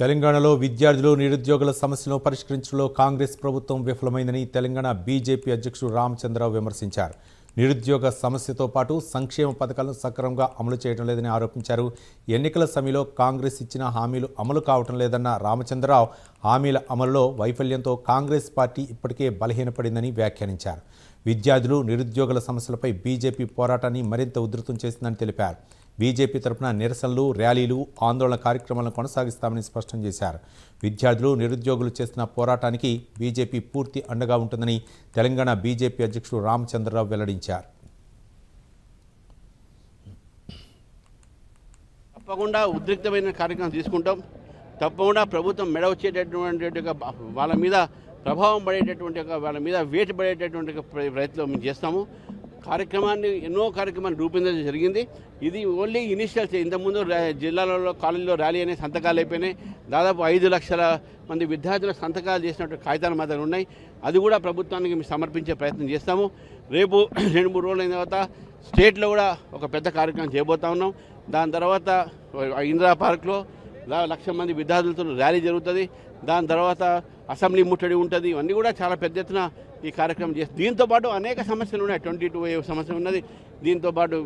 తెలంగాణలో విద్యార్థులు నిరుద్యోగుల సమస్యలను పరిష్కరించడంలో కాంగ్రెస్ ప్రభుత్వం విఫలమైందని తెలంగాణ బీజేపీ అధ్యక్షుడు రామచంద్రరావు విమర్శించారు. నిరుద్యోగ సమస్యతో పాటు సంక్షేమ పథకాలను సక్రమంగా అమలు చేయడం లేదని ఆరోపించారు. ఎన్నికల సమయంలో కాంగ్రెస్ ఇచ్చిన హామీలు అమలు కావటం లేదన్న రామచంద్రరావు హామీల అమలులో వైఫల్యంతో కాంగ్రెస్ పార్టీ ఇప్పటికే బలహీనపడిందని వ్యాఖ్యానించారు. విద్యార్థులు నిరుద్యోగుల సమస్యలపై బీజేపీ పోరాటాన్ని మరింత ఉధృతం చేసిందని తెలిపారు. బీజేపీ తరఫున నిరసనలు, ర్యాలీలు, ఆందోళన కార్యక్రమాలను కొనసాగిస్తామని స్పష్టం చేశారు. విద్యార్థులు, నిరుద్యోగులు చేస్తున్న పోరాటానికి బీజేపీ పూర్తి అండగా ఉంటుందని తెలంగాణ బీజేపీ అధ్యక్షుడు రామచంద్రరావు వెల్లడించారు. తప్పకుండా ఉద్రిక్తమైన కార్యక్రమం తీసుకుంటాం. తప్పకుండా ప్రభుత్వం మెడ వచ్చేటటువంటి వాళ్ళ మీద ప్రభావం పడేటటువంటి వాళ్ళ మీద వేటు పడేటటువంటి ప్రయత్నం మేము చేస్తాము. ఎన్నో కార్యక్రమాన్ని రూపొందించడం జరిగింది. ఇది ఓన్లీ ఇనిషియల్స్. ఇంతకుముందు జిల్లాలలో కాలేజీలో ర్యాలీ అనే సంతకాలు అయిపోయినాయి. దాదాపు 5 లక్షల మంది విద్యార్థుల సంతకాలు చేసినట్టు కాగితాలు మా దగ్గర ఉన్నాయి. అది కూడా ప్రభుత్వానికి మేము సమర్పించే ప్రయత్నం చేస్తాము. రేపు 2-3 రోజులు అయిన తర్వాత స్టేట్లో కూడా ఒక పెద్ద కార్యక్రమం చేయబోతా ఉన్నాం. దాని తర్వాత ఇందిరా పార్క్లో 1,00,000 మంది విద్యార్థులతో ర్యాలీ జరుగుతుంది. దాని తర్వాత అసెంబ్లీ ముట్టడి ఉంటుంది. ఇవన్నీ కూడా చాలా పెద్ద ఎత్తున ఈ కార్యక్రమం చేస్తుంది. దీంతోపాటు అనేక సమస్యలు ఉన్నాయి. 22A సమస్య ఉన్నది. దీంతోపాటు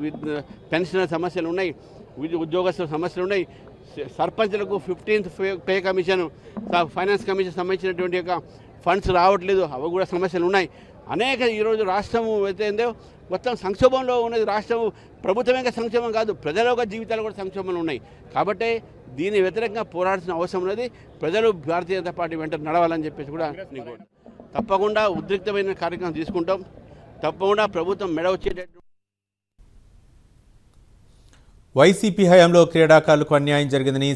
పెన్షనర్ సమస్యలు ఉన్నాయి, ఉద్యోగస్తుల సమస్యలు ఉన్నాయి. సర్పంచ్లకు 15th pay commission, finance commission సంబంధించినటువంటి యొక్క ఫండ్స్ రావట్లేదు. అవి కూడా సమస్యలు ఉన్నాయి. అనేక ఈరోజు రాష్ట్రం అయితే మొత్తం సంక్షోభంలో ఉన్నది. రాష్ట్రం ప్రభుత్వమే సంక్షోభం కాదు, ప్రజల యొక్క జీవితాలు కూడా సంక్షోభంలో ఉన్నాయి. కాబట్టి దీని వ్యతిరేకంగా పోరాడాల్సిన అవసరం ఉన్నది. ప్రజలు భారతీయ జనతా పార్టీ వెంట నడవాలని చెప్పేసి కూడా తప్పకుండా ఉద్రిక్తమైన కార్యక్రమం తీసుకుంటాం. తప్పకుండా ప్రభుత్వం మెడ వచ్చేటట్టు. వైసీపీ హయాంలో క్రీడాకారులకు అన్యాయం జరిగిందని